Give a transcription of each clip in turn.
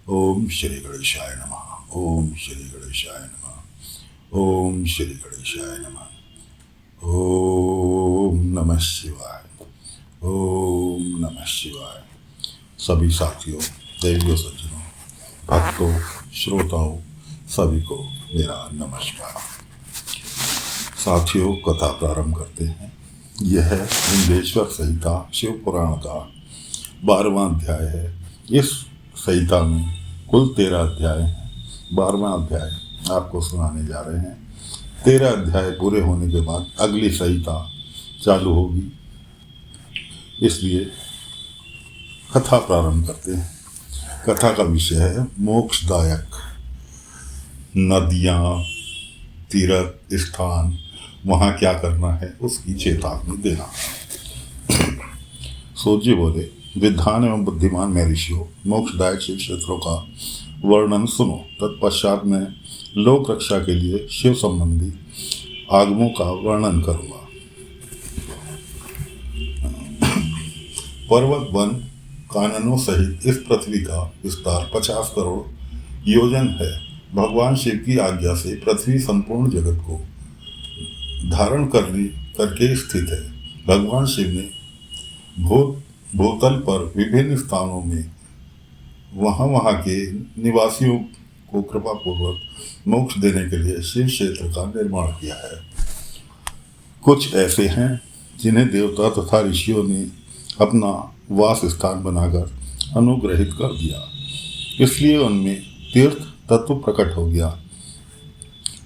ओम श्री गणेशाय नमः। ओम श्री गणेशाय नमः। ओम श्री गणेशाय नमः। ओम नमः शिवाय। ओम नमः शिवाय। सभी साथियों, देवियों, सज्जनों, भक्तों, श्रोताओं, सभी को मेरा नमस्कार। साथियों, कथा प्रारंभ करते हैं। यह लिंगेश्वर संहिता शिव पुराण का 12वां अध्याय है। इस संहिता में कुल 13 अध्याय हैं। 12वां अध्याय आपको सुनाने जा रहे हैं। 13 अध्याय पूरे होने के बाद अगली संहिता चालू होगी, इसलिए कथा प्रारंभ करते हैं। कथा का विषय है मोक्षदायक नदियाँ, तीर्थ स्थान, वहाँ क्या करना है उसकी चेतावनी देना। सूर्य बोले, विद्वान एवं बुद्धिमान महर्षियों, मोक्षदायक शिव क्षेत्रों का वर्णन सुनो। तत्पश्चात में लोक रक्षा के लिए शिव संबंधी आगमों का वर्णन करूँगा। पर्वत वन काननों सहित इस पृथ्वी का विस्तार 50 करोड़ योजन है। भगवान शिव की आज्ञा से पृथ्वी संपूर्ण जगत को धारण करके स्थित है। भगवान शिव ने भूतल पर विभिन्न स्थानों में वहाँ के निवासियों को कृपा पूर्वक मोक्ष देने के लिए शिव क्षेत्र का निर्माण किया है। कुछ ऐसे हैं जिन्हें देवता तथा ऋषियों ने अपना वास स्थान बनाकर अनुग्रहित कर दिया, इसलिए उनमें तीर्थ तत्व प्रकट हो गया।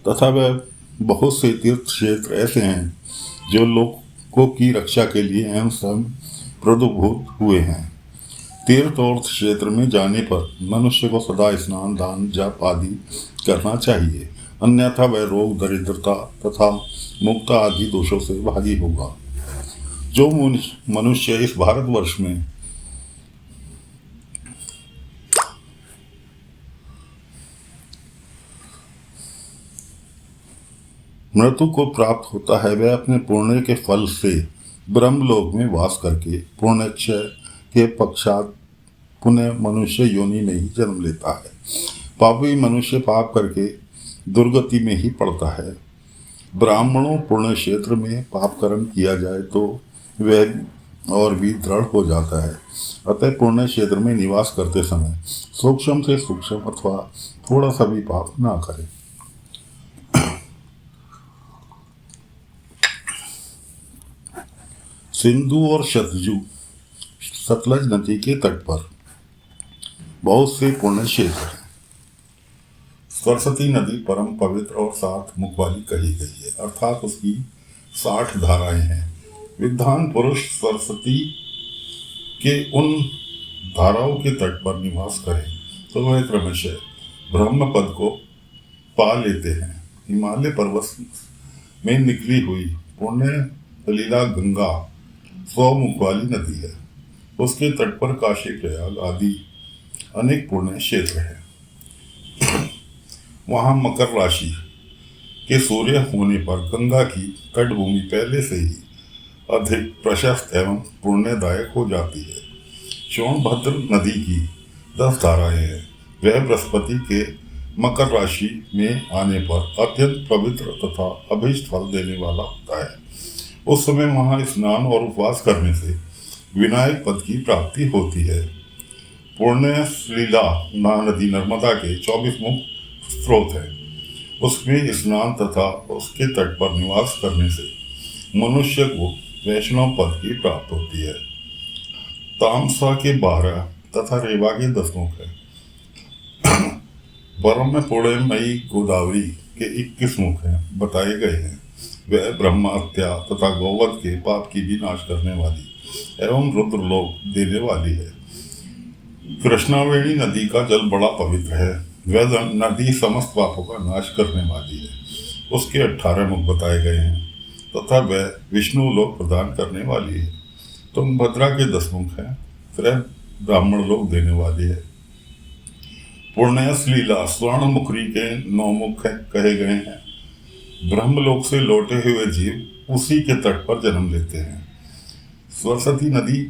तथा वह बहुत से तीर्थ क्षेत्र ऐसे हैं जो लोगों की रक्षा के लिए एवं स्वयं प्रदुभूत हुए हैं। तीर्थ और क्षेत्र में जाने पर मनुष्य को सदा स्नान, दान, जप आदि करना चाहिए, अन्यथा वह रोग, दरिद्रता तथा मुक्ता आदि दोषों से भागी होगा। जो मनुष्य इस भारतवर्ष में मृत्यु को प्राप्त होता है, वह अपने पुण्य के फल से ब्रह्मलोक में वास करके पुण्यक्षय के पश्चात पुण्य मनुष्य योनि में ही जन्म लेता है। पापी मनुष्य पाप करके दुर्गति में ही पड़ता है। ब्राह्मणों पुण्य क्षेत्र में पाप कर्म किया जाए तो वह और भी दृढ़ हो जाता है। अतः पुण्य क्षेत्र में निवास करते समय सूक्ष्म से सूक्ष्म अथवा थोड़ा सा भी पाप ना करें। सिंधु और सतलज नदी के तट पर बहुत से पुण्य क्षेत्र हैं। सरस्वती नदी परम पवित्र और 7 मुख वाली कही गई है, अर्थात उसकी 60 धाराएं हैं। विद्वान पुरुष सरस्वती के उन धाराओं के तट पर निवास करें तो वह क्रमशः ब्रह्म पद को पा लेते हैं। हिमालय पर्वत में निकली हुई पुण्य सलीला गंगा 100 मुख वाली नदी है। उसके तट पर काशी, प्रयाग आदि अनेक पुण्य क्षेत्र हैं। वहाँ मकर राशि के सूर्य होने पर गंगा की तटभूमि पहले से ही अधिक प्रशस्त एवं पुण्यदायक हो जाती है। सोनभद्र नदी की 10 धाराएं हैं। वह बृहस्पति के मकर राशि में आने पर अत्यंत पवित्र तथा अभीष्ट फल देने वाला होता है। उस समय वहाँ स्नान और उपवास करने से विनायक पद की प्राप्ति होती है। पुण्य सलीला नदी नर्मदा के 24 मुख स्रोत है। उसमें स्नान तथा उसके तट पर निवास करने से मनुष्य को वैष्णव पद की प्राप्ति होती है। तामसा के 12 तथा रेवा के 10 मुख है। परम पुण्यमयी गोदावरी के 21 मुख हैं बताए गए हैं। वह ब्रह्मा हत्या तथा गौवध के पाप की भी नाश करने वाली एवं रुद्रलोक देने वाली है। कृष्णावेणी नदी का जल बड़ा पवित्र है। वह नदी समस्त पापों का नाश करने वाली है। उसके 18 मुख बताए गए हैं तथा वह विष्णु लोक प्रदान करने वाली है। तुंगभद्रा के 10 मुख हैं। वह ब्राह्मण लोक देने वाली है। पुण्य सलीला स्वर्ण मुखरी के 9 मुख कहे गए हैं। ब्रह्मलोक से लौटे हुए जीव उसी के तट पर जन्म लेते हैं। सरस्वती नदी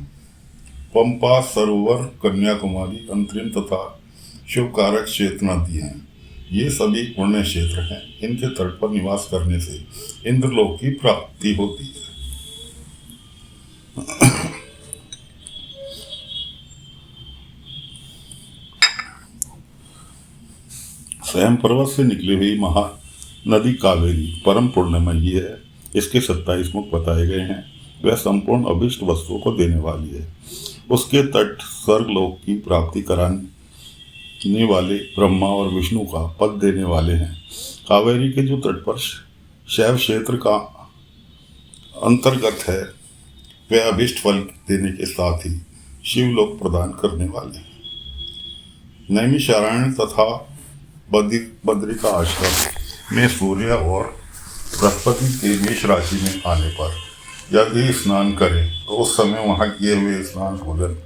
पंपा सरोवर, कन्याकुमारी, अंतरिम तथा शुभ कारक क्षेत्र नदी हैं। ये सभी पुण्य क्षेत्र हैं। इनके तट पर निवास करने से इंद्रलोक की प्राप्ति होती है। स्वयं पर्वत से निकली हुई महा नदी कावेरी परम पुण्यमयी है। इसके 27 मुख बताए गए हैं। वह संपूर्ण अभिष्ट वस्तुओं को देने वाली है। उसके तट स्वर्गलोक की प्राप्ति कराने वाले ब्रह्मा और विष्णु का पद देने वाले हैं। कावेरी के जो तट पर शैव क्षेत्र का अंतर्गत है, वह अभिष्ट फल देने के साथ ही शिवलोक प्रदान करने वाले हैं। नैमिषारण्य तथा बद्रिका आश्रम में सूर्य और बृहस्पति के मेष राशि में आने पर यदि स्नान करें तो उस समय वहां किए हुए स्नान भोजन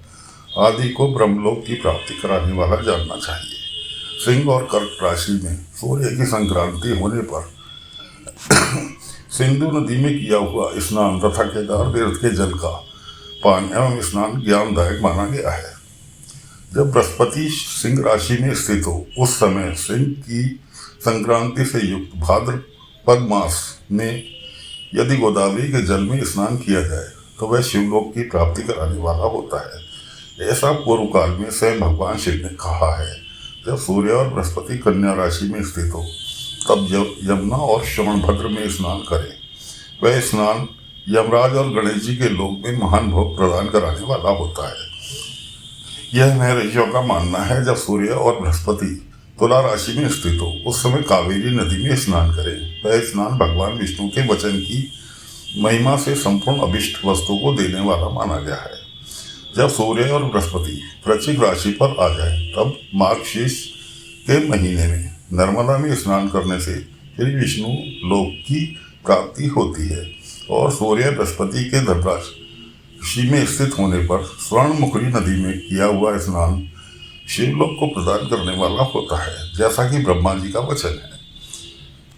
आदि को ब्रह्मलोक की प्राप्ति कराने वाला जानना चाहिए। सिंह और कर्क राशि में सूर्य की संक्रांति होने पर सिंधु नदी में किया हुआ स्नान तथा केदार तीर्थ के जल का पान एवं स्नान ज्ञानदायक माना गया है। जब बृहस्पति सिंह राशि में स्थित हो उस समय सिंह की संक्रांति से युक्त भाद्रपद मास में यदि गोदावरी के जल में स्नान किया जाए तो वह शिवलोक की प्राप्ति कराने वाला होता है। ऐसा पूर्व काल में स्वयं भगवान शिव ने कहा है। जब सूर्य और बृहस्पति कन्या राशि में स्थित हो तब यमुना और श्रवणभद्र में स्नान करें। वह स्नान यमराज और गणेश जी के लोक में महान भोग प्रदान कराने वाला होता है। यह महर्षियों का मानना है। जब सूर्य और बृहस्पति तुला राशि में स्थित हो उस समय कावेरी नदी में स्नान करें। वह स्नान भगवान विष्णु के वचन की महिमा से संपूर्ण अभिष्ट वस्तु को देने वाला माना गया है। जब सूर्य और बृहस्पति वृश्चिक राशि पर आ जाए तब मार्गशीर्ष के महीने में नर्मदा में स्नान करने से श्री विष्णु लोक की प्राप्ति होती है। और सूर्य बृहस्पति के धनराशि में स्थित होने पर स्वर्णमुखी नदी में किया हुआ स्नान शिवलोक को प्रदान करने वाला होता है, जैसा कि ब्रह्मा जी का वचन है।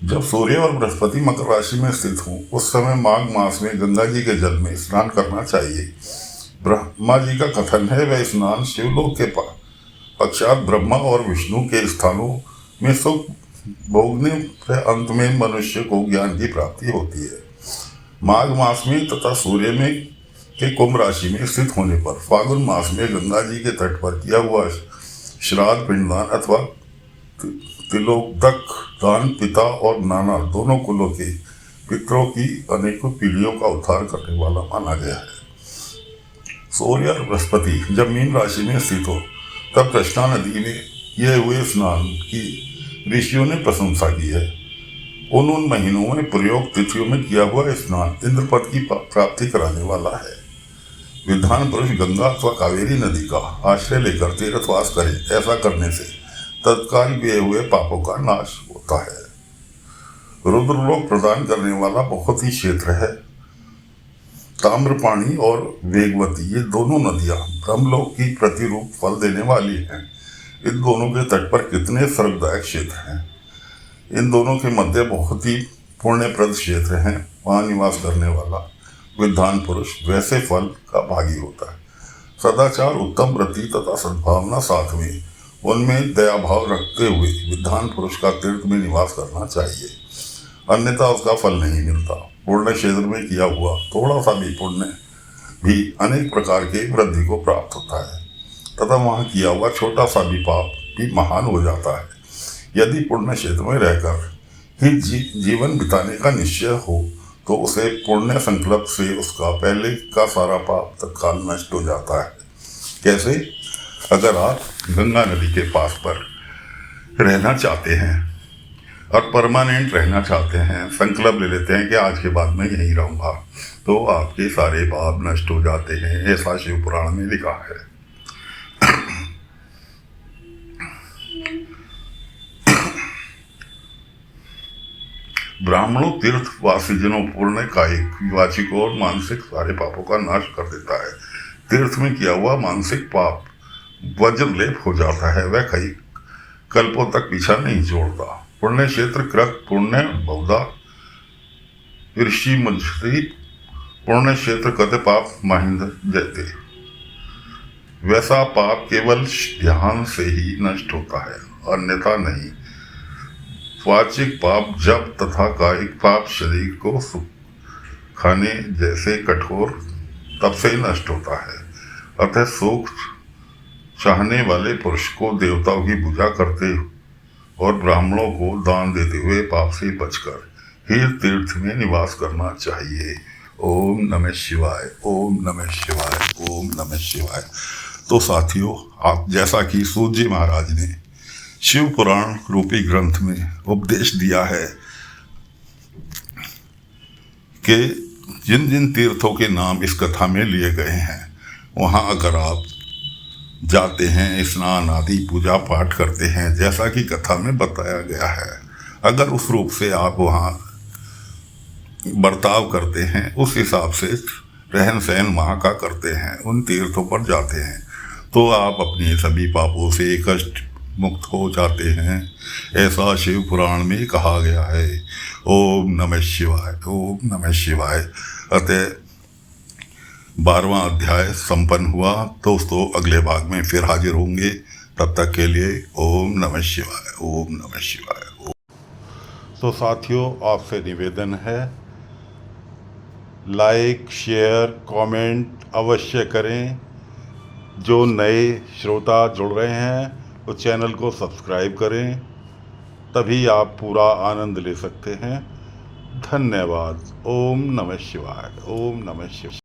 जब सूर्य और बृहस्पति मकर राशि में स्थित हों उस समय माघ मास में गंगा जी के जल में स्नान करना चाहिए। ब्रह्मा जी का कथन है वह स्नान शिवलोक के पश्चात ब्रह्मा और विष्णु के स्थानों में सुख भोगने के अंत में मनुष्य को ज्ञान की प्राप्ति होती है। माघ मास में तथा सूर्य में के कुंभ राशि में स्थित होने पर फागुन मास में गंगा जी के तट पर किया हुआ श्राद्ध पिंडदान अथवा तिलोदक दान पिता और नाना दोनों कुलों के पितरों की अनेकों पीढ़ियों का उद्धार करने वाला माना गया है। सूर्य और बृहस्पति जब मीन राशि में स्थित हो तब कृष्णा नदी में किए हुए स्नान की ऋषियों ने प्रशंसा की है। उन महीनों में प्रयोग तिथियों में किया हुआ स्नान इंद्रपद की प्राप्ति कराने वाला है। विद्वान पुरुष गंगा अथवा कावेरी नदी का आश्रय लेकर तीर्थवास करें। ऐसा करने से तत्काल किए हुए पापों का नाश होता है। रुद्रलोक प्रदान करने वाला बहुत ही क्षेत्र है। ताम्रपाणी और वेगवती ये दोनों नदियां ब्रह्मलोक की प्रतिरूप फल देने वाली हैं। इन दोनों के तट पर कितने स्वर्गदायक क्षेत्र हैं। इन दोनों के मध्य बहुत ही पुण्यप्रद क्षेत्र हैं। वहाँ निवास करने वाला विद्वान पुरुष वैसे फल का भागी होता है। सदाचार, उत्तम वृत्ति तथा सद्भावना साथ में उनमें दया भाव रखते हुए विद्वान पुरुष का तीर्थ में निवास करना चाहिए, अन्यथा उसका फल नहीं मिलता। पुण्य क्षेत्र में किया हुआ थोड़ा सा भी पुण्य भी अनेक प्रकार के वृद्धि को प्राप्त होता है तथा वहाँ किया हुआ छोटा सा भी पाप भी महान हो जाता है। यदि पुण्य क्षेत्र में रहकर ही जीवन बिताने का निश्चय हो तो उसे पुण्य संकल्प से उसका पहले का सारा पाप तत्काल नष्ट हो जाता है। कैसे? अगर आप गंगा नदी के पास पर रहना चाहते हैं और परमानेंट रहना चाहते हैं, संकल्प ले लेते हैं कि आज के बाद मैं यहीं रहूँगा, तो आपके सारे पाप नष्ट हो जाते हैं। ऐसा शिव पुराण में लिखा है। ब्राह्मणों तीर्थवासी जनों पूर्ण कायिक, वाचिक और मानसिक सारे पापों का नाश कर देता है। तीर्थ में किया हुआ मानसिक पाप वज्र लेप हो जाता है। वह कई कल्पों तक पीछा नहीं छोड़ता। पुण्य क्षेत्र कृत पुण्य बहुधा ऋषि मजसी पुण्य क्षेत्र कत पाप महिंद जयते। वैसा पाप केवल ध्यान से ही नष्ट होता है, अन्यथा नहीं। वाचिक पाप जप तथा कायिक पाप शरीर को खाने जैसे कठोर तप से नष्ट होता है। अतः सुख चाहने वाले पुरुष को देवताओं की पूजा करते और ब्राह्मणों को दान देते हुए पाप से बचकर हीर तीर्थ में निवास करना चाहिए। ओम नमः शिवाय, ओम नमः शिवाय, ओम नमः शिवाय। तो साथियों, आप जैसा कि सूत जी महाराज ने शिव पुराण रूपी ग्रंथ में उपदेश दिया है कि जिन जिन तीर्थों के नाम इस कथा में लिए गए हैं, वहाँ अगर आप जाते हैं, स्नान आदि पूजा पाठ करते हैं जैसा कि कथा में बताया गया है, अगर उस रूप से आप वहाँ बर्ताव करते हैं, उस हिसाब से रहन सहन वहाँ का करते हैं, उन तीर्थों पर जाते हैं, तो आप अपने सभी पापों से कष्ट मुक्त हो जाते हैं। ऐसा शिव पुराण में कहा गया है। ओम नमः शिवाय, ओम नमः शिवाय। अतः 12वां अध्याय संपन्न हुआ। दोस्तों, अगले भाग में फिर हाजिर होंगे। तब तक के लिए ओम नमः शिवाय, ओम नमः शिवाय। तो साथियों, आपसे निवेदन है, लाइक शेयर कमेंट अवश्य करें। जो नए श्रोता जुड़ रहे हैं वो चैनल को सब्सक्राइब करें, तभी आप पूरा आनंद ले सकते हैं। धन्यवाद। ओम नमः शिवाय, ओम नमः शिवाय।